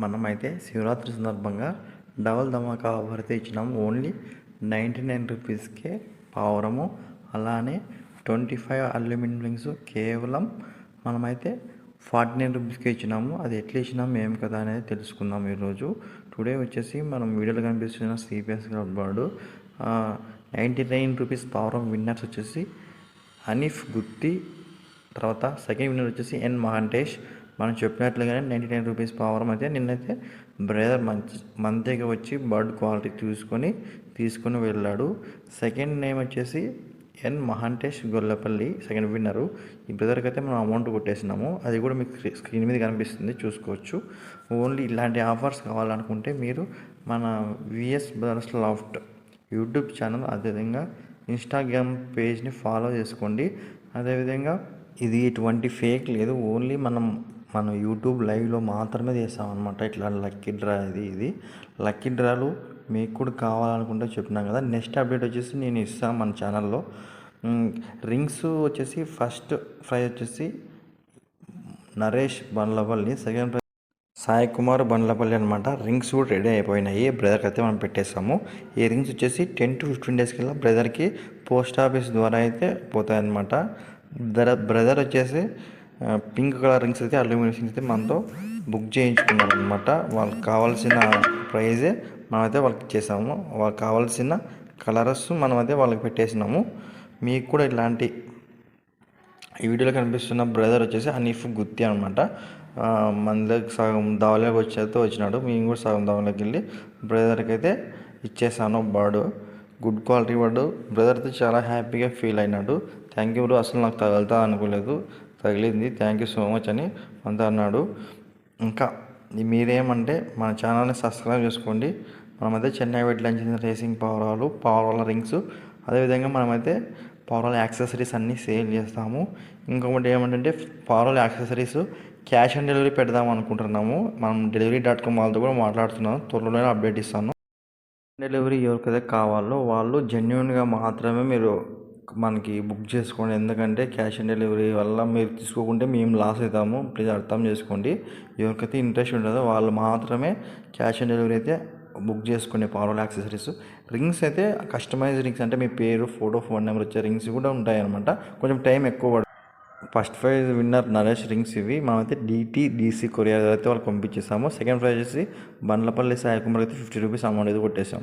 మనమైతే శివరాత్రి సందర్భంగా డబల్ ధమాకా ఆఫర్ అయితే ఇచ్చినాము. ఓన్లీ 99 రూపీస్కే పావురము, అలానే 25 అల్యూమినియం రింగ్స్ కేవలం మనమైతే 49 రూపీస్కే ఇచ్చినాము. అది ఎట్లా ఇచ్చినాము ఏం కదా అనేది తెలుసుకుందాం ఈరోజు. టుడే వచ్చేసి మనం వీడియోలో కనిపిస్తున్న సిపిఎస్ బోర్డు 99 రూపీస్ పావురం విన్నర్స్ వచ్చేసి హనీఫ్ గుత్తి, తర్వాత సెకండ్ విన్నర్ వచ్చేసి ఎన్ మహాంటేష్. మనం చెప్పినట్లుగానే 99 రూపీస్ పావురం అయితే నిన్నైతే బ్రదర్ మన దగ్గర వచ్చి బర్డ్ క్వాలిటీ తీసుకొని వెళ్ళాడు. సెకండ్ నేమ్ వచ్చేసి ఎన్ మహాంటేష్ గొల్లపల్లి, సెకండ్ విన్నరు. ఈ బ్రదర్కి అయితే మనం అమౌంట్ కొట్టేసినాము, అది కూడా మీకు స్క్రీన్ మీద కనిపిస్తుంది, చూసుకోవచ్చు. ఓన్లీ ఇలాంటి ఆఫర్స్ కావాలనుకుంటే మీరు మన VS brothers loft YouTube channel, అదేవిధంగా ఇన్స్టాగ్రామ్ పేజ్ని ఫాలో చేసుకోండి. అదేవిధంగా ఇది ఎటువంటి ఫేక్ లేదు, ఓన్లీ మన యూట్యూబ్ లైవ్లో మాత్రమే చేస్తామన్నమాట. ఇట్లా లక్కీ డ్రా ఇది లక్కీ డ్రాలు మీకు కూడా కావాలనుకుంటే చెప్పినాం కదా. నెక్స్ట్ అప్డేట్ వచ్చేసి నేను ఇస్తాను మన ఛానల్లో. రింగ్స్ వచ్చేసి ఫస్ట్ ప్రైజ్ వచ్చేసి నరేష్ బండ్లపల్లి, సెకండ్ ప్రైజ్ సాయి కుమార్ బండ్లపల్లి అనమాట. రింగ్స్ కూడా రెడీ అయిపోయినాయి, బ్రదర్కి అయితే మనం పెట్టేస్తాము. ఈ రింగ్స్ వచ్చేసి 10 to 15 days కల్లా బ్రదర్కి పోస్ట్ ఆఫీస్ ద్వారా అయితే పోతాయి అన్నమాట. బ్రదర్ వచ్చేసి పింక్ కలర్ రింగ్స్ అయితే అల్యూమినియం రింగ్స్ అయితే మనతో బుక్ చేయించుకున్నారు అనమాట. వాళ్ళకి కావాల్సిన ప్రైజే మనమైతే వాళ్ళకి ఇచ్చేసాము. వాళ్ళకి కావాల్సిన కలర్స్ మనమైతే వాళ్ళకి పెట్టేసినాము. మీకు కూడా ఇలాంటి ఈ వీడియోలో కనిపిస్తున్న బ్రదర్ వచ్చేసి హనీఫ్ గుత్తి అనమాట. మనలోకి సగం దావలోకి వచ్చినాడు, మేము కూడా సగం దావలోకి వెళ్ళి బ్రదర్కి అయితే ఇచ్చేసాను bird. Good quality bird. Brother అయితే చాలా హ్యాపీగా ఫీల్ అయినాడు. థ్యాంక్ యూ బ్రో, అసలు నాకు తగులుతా అనుకోలేదు, తగిలింది, థ్యాంక్ యూ సో మచ్ అని అంతా అన్నాడు. ఇంకా మీరేమంటే మన ఛానల్ని సబ్స్క్రైబ్ చేసుకోండి. మనమైతే చెన్నై వెడ్లంచి రేసింగ్ పావురాల రింగ్స్, అదేవిధంగా మనమైతే పావురాల యాక్సెసరీస్ అన్నీ సేల్ చేస్తాము. ఇంకొకటి ఏమంటే పావురాల యాక్సెసరీస్ క్యాష్ ఆన్ డెలివరీ పెడదాం అనుకుంటున్నాము. మనం delivery.com వాళ్ళతో కూడా మాట్లాడుతున్నాము, త్వరలోనే అప్డేట్ ఇస్తాను. డెలివరీ ఎవరికైతే కావాలో వాళ్ళు జెన్యున్గా మాత్రమే మీరు మనకి బుక్ చేసుకోండి. ఎందుకంటే క్యాష్ ఆన్ డెలివరీ వల్ల మీరు తీసుకోకుంటే మేము లాస్ అవుతాము, ప్లీజ్ అర్థం చేసుకోండి. ఎవరికైతే ఇంట్రెస్ట్ ఉంటుందో వాళ్ళు మాత్రమే క్యాష్ ఆన్ డెలివరీ అయితే బుక్ చేసుకోండి. పావురాల యాక్సెసరీస్ రింగ్స్ అయితే కస్టమైజ్ రింగ్స్, అంటే మీ పేరు, ఫోన్ నెంబర్ వచ్చే రింగ్స్ కూడా ఉంటాయి అనమాట. కొంచెం టైం ఎక్కువ పడుతుంది. First prize winner Naresh rings ఇవి మనమైతే DTDC కొరియర్ అయితే వాళ్ళకి పంపించేసాము. సెకండ్ ప్రైజ్ వచ్చేసి బండ్లపల్లి సాయి కుమార్ అయితే 50 రూపీస్ అమౌంట్ అయితే కొట్టేసాం.